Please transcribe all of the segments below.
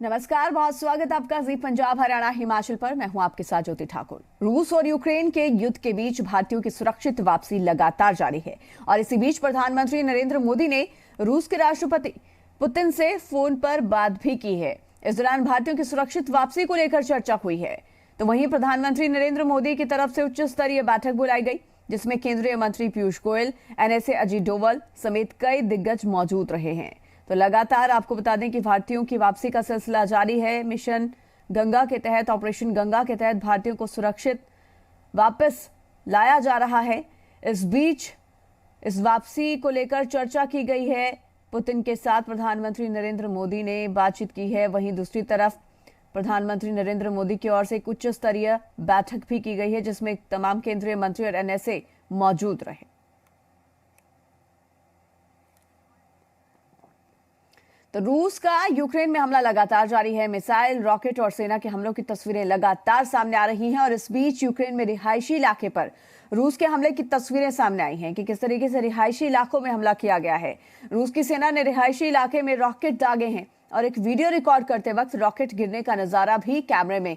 नमस्कार, बहुत स्वागत आपका जी पंजाब हरियाणा हिमाचल पर। मैं हूं आपके साथ ज्योति ठाकुर। रूस और यूक्रेन के युद्ध के बीच भारतीयों की सुरक्षित वापसी लगातार जारी है और इसी बीच प्रधानमंत्री नरेंद्र मोदी ने रूस के राष्ट्रपति पुतिन से फोन पर बात भी की है। इस दौरान भारतीयों की सुरक्षित वापसी को लेकर चर्चा हुई है। तो वहीं प्रधानमंत्री नरेंद्र मोदी की तरफ से उच्च स्तरीय बैठक बुलाई गई, जिसमें केंद्रीय मंत्री पीयूष गोयल, एनएसए अजीत डोवल समेत कई दिग्गज मौजूद रहे हैं। तो लगातार आपको बता दें कि भारतीयों की वापसी का सिलसिला जारी है। मिशन गंगा के तहत, ऑपरेशन गंगा के तहत भारतीयों को सुरक्षित वापस लाया जा रहा है। इस बीच इस वापसी को लेकर चर्चा की गई है। पुतिन के साथ प्रधानमंत्री नरेंद्र मोदी ने बातचीत की है। वहीं दूसरी तरफ प्रधानमंत्री नरेंद्र मोदी की ओर से एक उच्च स्तरीय बैठक भी की गई है, जिसमें तमाम केंद्रीय मंत्री और एनएसए मौजूद रहे। तो रूस का यूक्रेन में हमला लगातार जारी है। मिसाइल, रॉकेट और सेना के हमलों की तस्वीरें लगातार सामने आ रही हैं और इस बीच यूक्रेन में रिहायशी इलाके पर रूस के हमले की तस्वीरें सामने आई हैं कि किस तरीके से रिहायशी इलाकों में हमला किया गया है। रूस की सेना ने रिहायशी इलाके में रॉकेट दागे हैं और एक वीडियो रिकॉर्ड करते वक्त रॉकेट गिरने का नजारा भी कैमरे में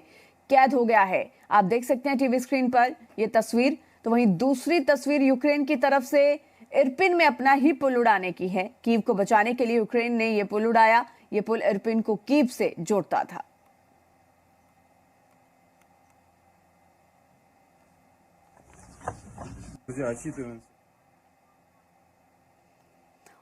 कैद हो गया है। आप देख सकते हैं टीवी स्क्रीन पर यह तस्वीर। तो वहीं दूसरी तस्वीर यूक्रेन की तरफ से इरपिन में अपना ही पुल उड़ाने की है। कीव को बचाने के लिए यूक्रेन ने यह पुल उड़ाया। यह पुल इरपिन को कीव से जोड़ता था।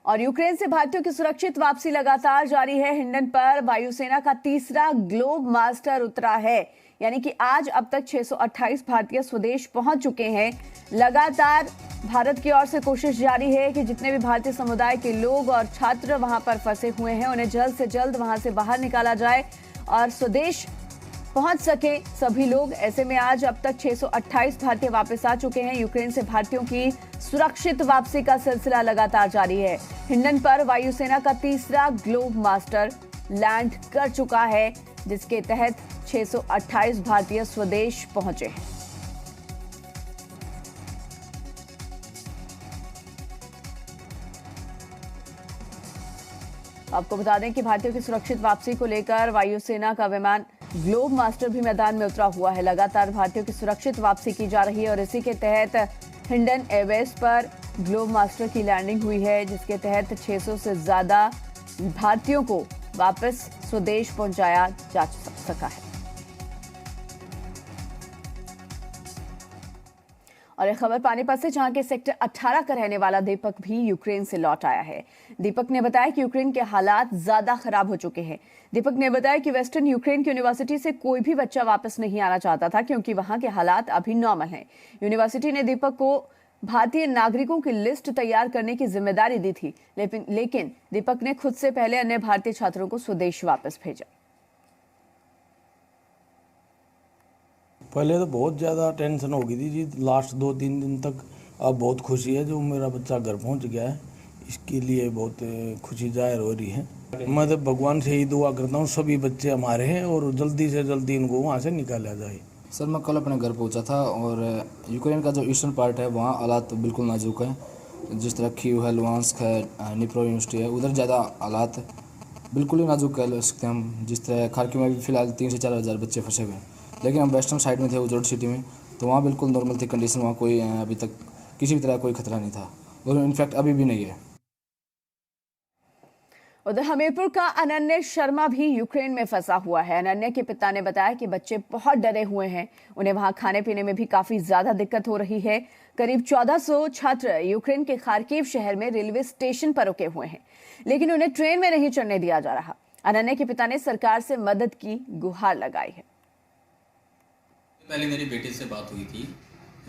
और यूक्रेन से भारतीयों की सुरक्षित वापसी लगातार जारी है। हिंडन पर वायुसेना का तीसरा ग्लोब मास्टर उतरा है, यानी कि आज अब तक 628 भारतीय स्वदेश पहुंच चुके हैं। लगातार भारत की ओर से कोशिश जारी है कि जितने भी भारतीय समुदाय के लोग और छात्र वहां पर फंसे हुए हैं, उन्हें जल्द से जल्द वहां से बाहर निकाला जाए और स्वदेश पहुंच सके सभी लोग। ऐसे में आज अब तक 628 भारतीय वापस आ चुके हैं। यूक्रेन से भारतीयों की सुरक्षित वापसी का सिलसिला लगातार जारी है। हिंडन पर वायुसेना का तीसरा ग्लोब मास्टर लैंड कर चुका है, जिसके तहत 628 भारतीय स्वदेश पहुंचे हैं। आपको बता दें कि भारतीयों की सुरक्षित वापसी को लेकर वायुसेना का विमान ग्लोब मास्टर भी मैदान में उतरा हुआ है। लगातार भारतीयों की सुरक्षित वापसी की जा रही है और इसी के तहत हिंडन एयरबेस पर ग्लोब मास्टर की लैंडिंग हुई है, जिसके तहत 600 से ज्यादा भारतीयों को वापस स्वदेश पहुंचाया जा सका है। और एक खबर पानीपत से, जहां के सेक्टर 18 का रहने वाला दीपक भी यूक्रेन से लौट आया है। दीपक ने बताया कि यूक्रेन के हालात ज्यादा खराब हो चुके हैं। दीपक ने बताया कि वेस्टर्न यूक्रेन की यूनिवर्सिटी से कोई भी बच्चा वापस नहीं आना चाहता था, क्योंकि वहां के हालात अभी नॉर्मल हैं। यूनिवर्सिटी ने दीपक को भारतीय नागरिकों की लिस्ट तैयार करने की जिम्मेदारी दी थी, लेकिन दीपक ने खुद से पहले अन्य भारतीय छात्रों को स्वदेश वापस भेजा। पहले तो बहुत ज़्यादा टेंशन हो गई थी जी, लास्ट 2-3 दिन तक। अब बहुत खुशी है जो मेरा बच्चा घर पहुंच गया है, इसके लिए बहुत खुशी जाहिर हो रही है। मैं तो भगवान से ही दुआ करता हूँ सभी बच्चे हमारे हैं और जल्दी से जल्दी इनको वहाँ से निकाला जाए। सर, मैं कल अपने घर पहुंचा था और यूक्रेन का जो ईस्टर्न पार्ट है वहाँ हालात बिल्कुल नाजुक है। जिस तरह कीव है, लुहांस्क है, निप्रो यूनिवर्सिटी है, उधर ज़्यादा हालात बिल्कुल ही नाजुक कह सकते हैं हम। जिस तरह खार्किव में भी फिलहाल 3 से 4 हज़ार बच्चे फंसे हुए हैं, लेकिन हम वेस्टर्न साइड में थे, उजड़ सिटी में, तो वहाँ बिल्कुल नॉर्मल थी कंडीशन। वहाँ कोई अभी तक किसी भी तरह कोई खतरा नहीं था और इनफैक्ट अभी भी नहीं है। उधर हमीरपुर का अनन्य शर्मा भी यूक्रेन में फंसा हुआ है। अनन्य के पिता ने बताया कि बच्चे बहुत डरे हुए हैं, उन्हें वहां खाने पीने में भी काफी ज्यादा दिक्कत हो रही है। करीब 1400 छात्र यूक्रेन के खार्किव शहर में रेलवे स्टेशन पर रुके हुए हैं, लेकिन उन्हें ट्रेन में नहीं चढ़ने दिया जा रहा। अनन्य के पिता ने सरकार से मदद की गुहार लगाई है। पहले मेरे बेटे से बात हुई थी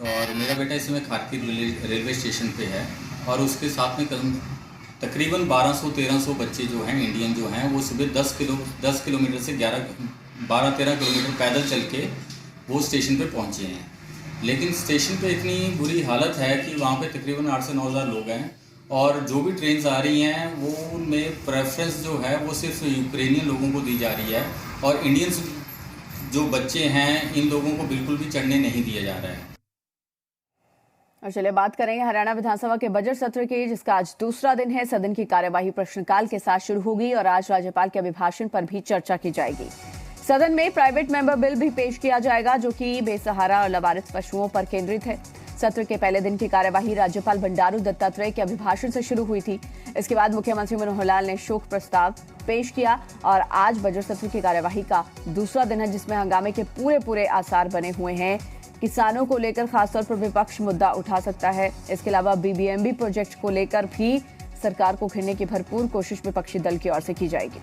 और मेरा बेटा इस समय खार्किव रेलवे स्टेशन पे है और उसके साथ में तकरीबन 1200-1300 बच्चे जो हैं, इंडियन जो हैं, वो सुबह 10 किलोमीटर से 12-13 किलोमीटर पैदल चल के वो स्टेशन पे पहुंचे हैं। लेकिन स्टेशन पे इतनी बुरी हालत है कि वहाँ पे तकरीबन 8 से 9 हज़ार लोग हैं और जो भी ट्रेन्स आ रही हैं वो उनमें प्रेफरेंस जो है वो सिर्फ यूक्रेनियन लोगों को दी जा रही है और इंडियंस जो बच्चे हैं इन लोगों को बिल्कुल भी चढ़ने नहीं दिया जा रहा है। और चलिए बात करेंगे हरियाणा विधानसभा के बजट सत्र की, जिसका आज दूसरा दिन है। सदन की कार्यवाही प्रश्नकाल के साथ शुरू होगी और आज राज्यपाल के अभिभाषण पर भी चर्चा की जाएगी। सदन में प्राइवेट मेंबर बिल भी पेश किया जाएगा, जो कि बेसहारा और लावारिस पशुओं पर केंद्रित है। सत्र के पहले दिन की कार्यवाही राज्यपाल बंडारू दत्तात्रेय के अभिभाषण से शुरू हुई थी। इसके बाद मुख्यमंत्री मनोहर लाल ने शोक प्रस्ताव पेश किया और आज बजट सत्र की कार्यवाही का दूसरा दिन है, जिसमें हंगामे के पूरे आसार बने हुए हैं। किसानों को लेकर खासतौर पर विपक्ष मुद्दा उठा सकता है। इसके अलावा बीबीएमबी प्रोजेक्ट को लेकर भी सरकार को घेरने की भरपूर कोशिश विपक्षी दल की ओर से की जाएगी।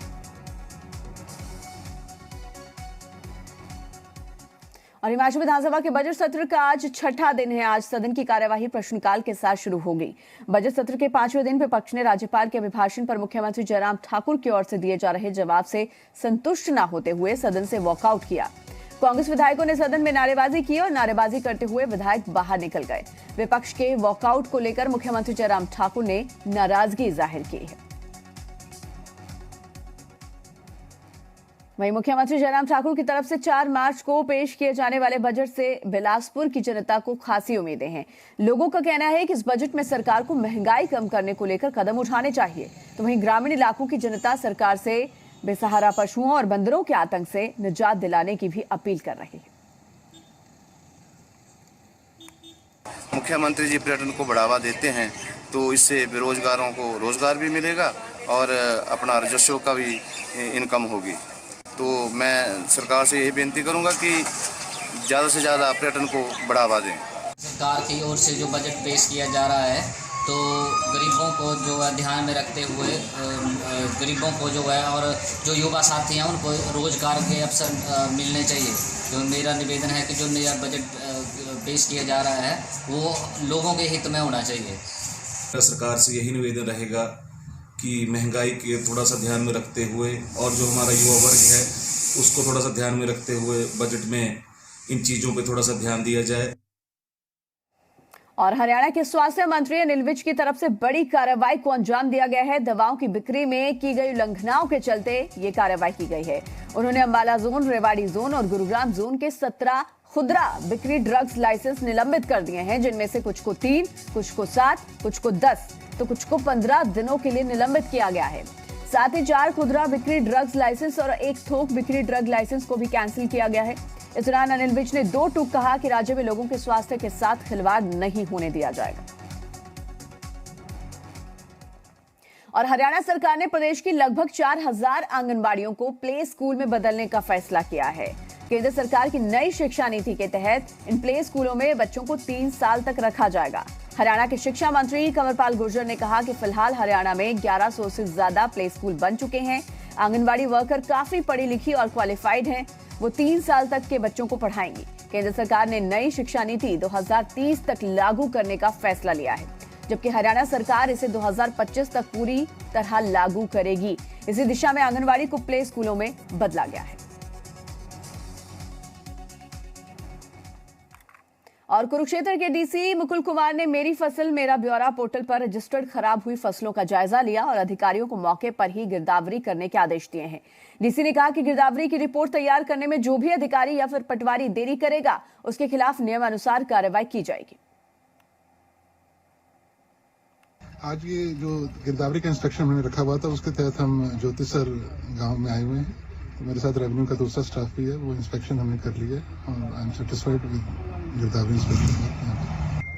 और हिमाचल विधानसभा के बजट सत्र का आज छठा दिन है। आज सदन की कार्यवाही प्रश्नकाल के साथ शुरू होगी। बजट सत्र के 5वें दिन विपक्ष ने राज्यपाल के अभिभाषण पर मुख्यमंत्री जयराम ठाकुर की ओर से दिए जा रहे जवाब से संतुष्ट न होते हुए सदन से वॉकआउट किया। कांग्रेस विधायकों ने सदन में नारेबाजी की और नारेबाजी करते हुए विधायक बाहर निकल गए। विपक्ष के वॉकआउट को लेकर मुख्यमंत्री जयराम ठाकुर ने नाराजगी जाहिर की है। वहीं मुख्यमंत्री जयराम ठाकुर की तरफ से 4 मार्च को पेश किए जाने वाले बजट से बिलासपुर की जनता को खासी उम्मीदें हैं। लोगों का कहना है कि इस बजट में सरकार को महंगाई कम करने को लेकर कदम उठाने चाहिए। तो वहीं ग्रामीण इलाकों की जनता सरकार से बेसहारा पशुओं और बंदरों के आतंक से निजात दिलाने की भी अपील कर रही है। मुख्यमंत्री जी पर्यटन को बढ़ावा देते हैं तो इससे बेरोजगारों को रोजगार भी मिलेगा और अपना राजस्व का भी इनकम होगी। तो मैं सरकार से यही बेनती करूंगा कि ज़्यादा से ज़्यादा पर्यटन को बढ़ावा दें। सरकार की ओर से जो बजट पेश किया जा रहा है तो गरीबों को जो है ध्यान में रखते हुए गरीबों को जो है और जो युवा साथी हैं उनको रोजगार के अवसर मिलने चाहिए। तो मेरा निवेदन है कि जो नया बजट पेश किया जा रहा है वो लोगों के हित में होना चाहिए। सरकार से यही निवेदन रहेगा कि महंगाई के थोड़ा सा ध्यान में रखते हुए और जो हमारा युवा वर्ग है उसको थोड़ा सा ध्यान में रखते हुए बजट में इन चीज़ों पे थोड़ा सा ध्यान दिया जाए। और हरियाणा के स्वास्थ्य मंत्री अनिल विज की तरफ से बड़ी कार्रवाई को अंजाम दिया गया है। दवाओं की बिक्री में की गई उल्लंघनाओं के चलते ये कार्रवाई की गई है। उन्होंने अंबाला जोन, रेवाड़ी जोन और गुरुग्राम जोन के 17 खुदरा बिक्री ड्रग्स लाइसेंस निलंबित कर दिए हैं, जिनमें से कुछ को 3, कुछ को 7, कुछ को 10 तो कुछ को 15 दिनों के लिए निलंबित किया गया है। साथ ही 4 खुदरा बिक्री ड्रग्स लाइसेंस और 1 थोक बिक्री ड्रग लाइसेंस को भी कैंसिल किया गया है। इस दौरान अनिल विज ने 2 टूक कहा कि राज्य में लोगों के स्वास्थ्य के साथ खिलवाड़ नहीं होने दिया जाएगा। और हरियाणा सरकार ने प्रदेश की लगभग 4000 आंगनबाड़ियों को प्ले स्कूल में बदलने का फैसला किया है। केंद्र सरकार की नई शिक्षा नीति के तहत इन प्ले स्कूलों में बच्चों को 3 साल तक रखा जाएगा। हरियाणा के शिक्षा मंत्री कंवरपाल गुर्जर ने कहा कि फिलहाल हरियाणा में 1100 से ज्यादा प्ले स्कूल बन चुके हैं। आंगनबाड़ी वर्कर काफी पढ़ी लिखी और क्वालिफाइड हैं। वो 3 साल तक के बच्चों को पढ़ाएंगी। केंद्र सरकार ने नई शिक्षा नीति 2030 तक लागू करने का फैसला लिया है, जबकि हरियाणा सरकार इसे 2025 तक पूरी तरह लागू करेगी। इसी दिशा में आंगनबाड़ी को प्ले स्कूलों में बदला गया है। और कुरुक्षेत्र के डीसी मुकुल कुमार ने मेरी फसल मेरा ब्यौरा पोर्टल पर रजिस्टर्ड खराब हुई फसलों का जायजा लिया और अधिकारियों को मौके पर ही गिरदावरी करने के आदेश दिए हैं। डीसी ने कहा कि गिरदावरी की रिपोर्ट तैयार करने में जो भी अधिकारी या फिर पटवारी देरी करेगा उसके खिलाफ नियमानुसार कार्रवाई की जाएगी। आज ये जो गिरदावरी का इंस्पेक्शन हमने रखा हुआ था उसके तहत हम ज्योतिसर गांव में आए हुए हैं। तो मेरे साथ रेवेन्यू का दूसरा स्टाफ भी है, वो इंस्पेक्शन हमने कर लिया और आई एम सेटिस्फाइड विद गिरदावरी इंस्पेक्शन।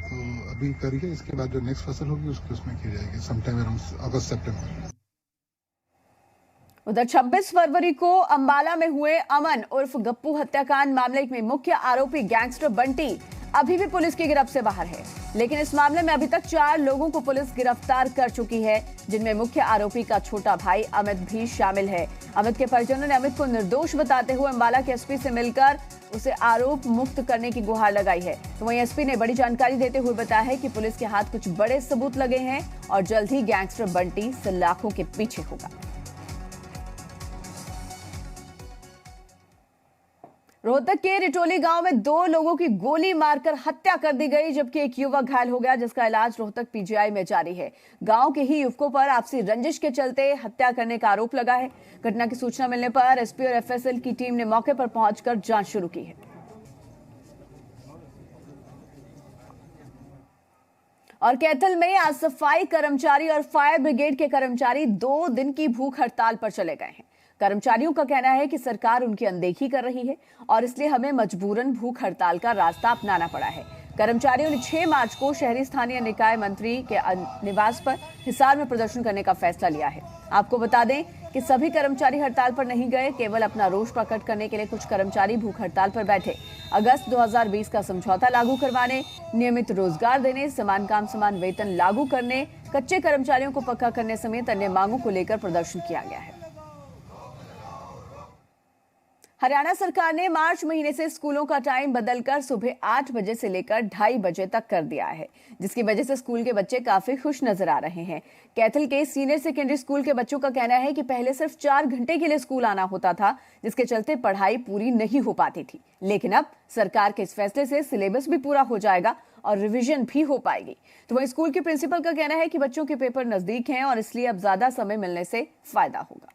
तो अभी करिए, इसके बाद जो नेक्स्ट फसल होगी उसमें की जाएगी समटाइम अराउंड अगस्त सितंबर। उधर 26 फरवरी को अंबाला में हुए अमन उर्फ गप्पू हत्याकांड मामले में मुख्य आरोपी गैंगस्टर बंटी अभी भी पुलिस की गिरफ्त से बाहर है, लेकिन इस मामले में अभी तक 4 लोगों को पुलिस गिरफ्तार कर चुकी है, जिनमें मुख्य आरोपी का छोटा भाई अमित भी शामिल है। अमित के परिजनों ने अमित को निर्दोष बताते हुए अंबाला के एसपी से मिलकर उसे आरोप मुक्त करने की गुहार लगाई है। तो वहीं एसपी ने बड़ी जानकारी देते हुए बताया है कि पुलिस के हाथ कुछ बड़े सबूत लगे हैं और जल्द ही गैंगस्टर बंटी सलाखों के पीछे होगा। रोहतक के रिटोली गांव में 2 लोगों की गोली मारकर हत्या कर दी गई, जबकि एक युवक घायल हो गया, जिसका इलाज रोहतक पीजीआई में जारी है। गांव के ही युवकों पर आपसी रंजिश के चलते हत्या करने का आरोप लगा है। घटना की सूचना मिलने पर एसपी और एफएसएल की टीम ने मौके पर पहुंचकर जांच शुरू की है। और कैथल में आज सफाई कर्मचारी और फायर ब्रिगेड के कर्मचारी 2 दिन की भूख हड़ताल पर चले गए हैं। कर्मचारियों का कहना है कि सरकार उनकी अनदेखी कर रही है और इसलिए हमें मजबूरन भूख हड़ताल का रास्ता अपनाना पड़ा है। कर्मचारियों ने 6 मार्च को शहरी स्थानीय निकाय मंत्री के निवास पर हिसार में प्रदर्शन करने का फैसला लिया है। आपको बता दें कि सभी कर्मचारी हड़ताल पर नहीं गए, केवल अपना रोष प्रकट करने के लिए कुछ कर्मचारी भूख हड़ताल पर बैठे। अगस्त 2020 का समझौता लागू करवाने, नियमित रोजगार देने, समान काम समान वेतन लागू करने, कच्चे कर्मचारियों को पक्का करने समेत अन्य मांगों को लेकर प्रदर्शन किया गया है। हरियाणा सरकार ने मार्च महीने से स्कूलों का टाइम बदलकर सुबह 8 बजे से लेकर 2:30 बजे तक कर दिया है, जिसकी वजह से स्कूल के बच्चे काफी खुश नजर आ रहे हैं। कैथल के सीनियर सेकेंडरी स्कूल के बच्चों का कहना है कि पहले सिर्फ 4 घंटे के लिए स्कूल आना होता था, जिसके चलते पढ़ाई पूरी नहीं हो पाती थी। लेकिन अब सरकार के इस फैसले से सिलेबस भी पूरा हो जाएगा और रिवीजन भी हो पाएगी। तो वहीं स्कूल के प्रिंसिपल का कहना है कि बच्चों के पेपर नजदीक हैं और इसलिए अब ज्यादा समय मिलने से फायदा होगा।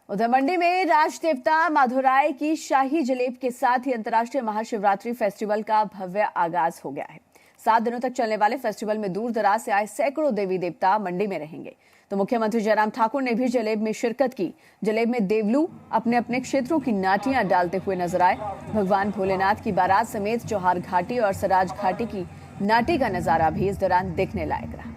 उधर मंडी में राज देवता माधुराय की शाही जलेब के साथ ही अंतर्राष्ट्रीय महाशिवरात्रि फेस्टिवल का भव्य आगाज हो गया है। 7 दिनों तक चलने वाले फेस्टिवल में दूर दराज से आए सैकड़ों देवी देवता मंडी में रहेंगे। तो मुख्यमंत्री जयराम ठाकुर ने भी जलेब में शिरकत की। जलेब में देवलू अपने अपने क्षेत्रों की नाटियां डालते हुए नजर आए। भगवान भोलेनाथ की बारात समेत चौहार घाटी और सराज घाटी की नाटी का नजारा भी इस दौरान देखने लायक रहा।